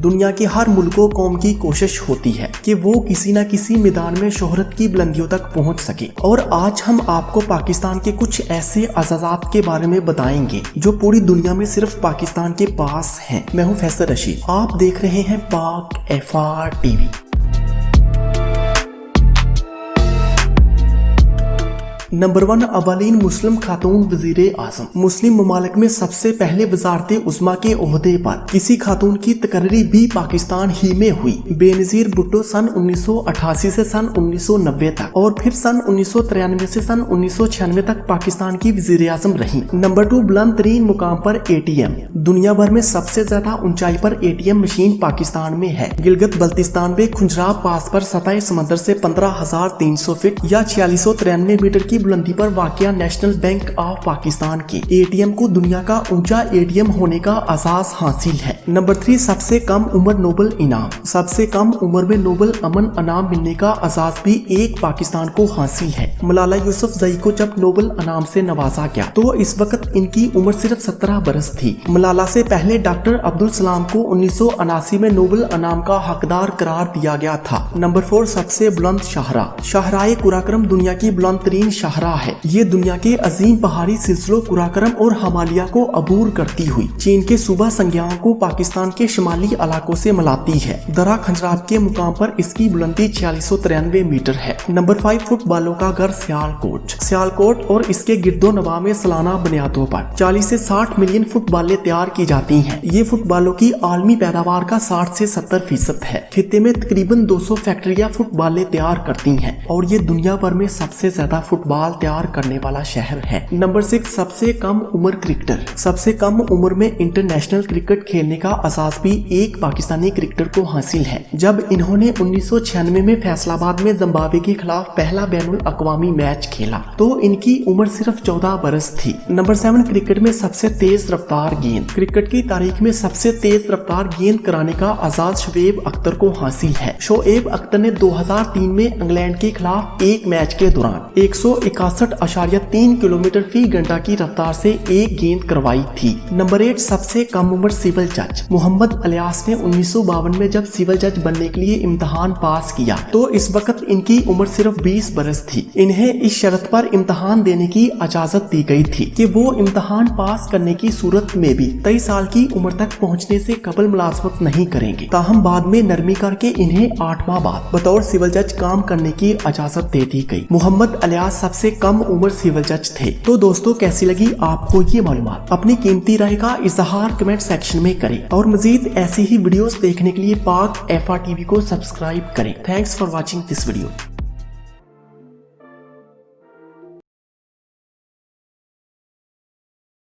دنیا کے ہر ملک و قوم کی کوشش ہوتی ہے کہ وہ کسی نہ کسی میدان میں شہرت کی بلندیوں تک پہنچ سکے، اور آج ہم آپ کو پاکستان کے کچھ ایسے اعزازات کے بارے میں بتائیں گے جو پوری دنیا میں صرف پاکستان کے پاس ہیں۔ میں ہوں فیصل رشید، آپ دیکھ رہے ہیں پاک FR TV۔ نمبر 1، اولین مسلم خاتون وزیر اعظم۔ مسلم ممالک میں سب سے پہلے وزارت عظمیٰ کے عہدے پر کسی خاتون کی تقرری بھی پاکستان ہی میں ہوئی۔ بے نظیر بھٹو سن 1988 سے سن 1990 تک اور پھر سن 1993 سے سن 1996 تک پاکستان کی وزیر اعظم رہی۔ نمبر 2، بلند ترین مقام پر ATM۔ دنیا بھر میں سب سے زیادہ اونچائی پر ATM مشین پاکستان میں ہے۔ گلگت بلتستان میں کھنجراب پاس پر سطح سمندر سے 15,300 فٹ یا 4693 میٹر کی بلندی پر واقع نیشنل بینک آف پاکستان کے ATM کو دنیا کا اونچا ATM ہونے کا اعزاز حاصل ہے۔ نمبر 3، سب سے کم عمر نوبل انعام۔ سب سے کم عمر میں نوبل امن انعام ملنے کا اعزاز بھی ایک پاکستان کو حاصل ہے۔ ملالہ یوسفزئی کو جب نوبل انعام سے نوازا گیا تو اس وقت ان کی عمر صرف 17 برس تھی۔ ملالہ سے پہلے ڈاکٹر عبدالسلام کو 1979 میں نوبل انعام کا حقدار قرار دیا گیا تھا۔ نمبر 4، سب سے بلند شاہراہ۔ شاہراہ قراقرم دنیا کی بلند ترین شاہراہ ہے۔ یہ دنیا کے عظیم پہاڑی سلسلوں قراقرم اور ہمالیہ کو عبور کرتی ہوئی چین کے صوبہ سنگیانگ کو پاکستان کے شمالی علاقوں سے ملاتی ہے۔ درہ کھنجراب کے مقام پر اس کی بلندی 4693 میٹر ہے۔ نمبر 5، فٹ بالوں کا گھر سیالکوٹ۔ سیالکوٹ اور اس کے گرد و نواح میں سالانہ بنیادوں پر 40 سے 60 ملین فٹ بالیں تیار کی جاتی ہیں۔ یہ فٹ بالوں کی عالمی پیداوار کا 60 سے 70% ہے۔ خطے میں تقریباً 200 فیکٹریاں فٹ بالیں تیار کرتی ہیں اور یہ دنیا بھر میں سب سے زیادہ فٹ بال تیار کرنے والا شہر ہے۔ نمبر 6، سب سے کم عمر کرکٹر۔ سب سے کم عمر میں انٹرنیشنل کرکٹ کھیلنے کا اعزاز بھی ایک پاکستانی کرکٹر کو حاصل ہے جب انہوں نے 1996 میں فیصل آباد میں زمبابوے کے خلاف پہلا بین الاقوامی میچ کھیلا تو ان کی عمر صرف 14 برس تھی۔ نمبر 7، کرکٹ میں سب سے تیز رفتار گیند۔ کرکٹ کی تاریخ میں سب سے تیز رفتار گیند کرانے کا اعزاز شعیب اختر کو حاصل ہے۔ شعیب اختر نے 2003 میں انگلینڈ کے خلاف ایک میچ کے دوران 161.3 کلومیٹر فی گھنٹہ کی رفتار سے ایک گیند کروائی تھی۔ نمبر 8، سب سے کم عمر سول جج۔ محمد الیاس نے 1952 میں جب سول جج بننے کے لیے امتحان پاس کیا تو اس وقت ان کی عمر صرف 20 برس تھی۔ انہیں اس شرط پر امتحان دینے کی اجازت دی گئی تھی کہ وہ امتحان پاس کرنے کی صورت میں بھی 23 سال کی عمر تک پہنچنے سے قبل ملازمت نہیں کریں گے، تاہم بعد میں نرمی کر کے انہیں 8 ماہ بعد بطور سول جج کام کرنے کی اجازت دے دی گئی۔ محمد الیاس سب سے کم عمر سول جج تھے۔ تو دوستو، کیسی لگی آپ کو یہ معلومات؟ اپنی قیمتی رائے کا اظہار کمنٹ سیکشن میں کریں اور مزید ایسی ہی ویڈیوز دیکھنے کے لیے پاک FR TV کو سبسکرائب کریں۔ Thanks for watching this video.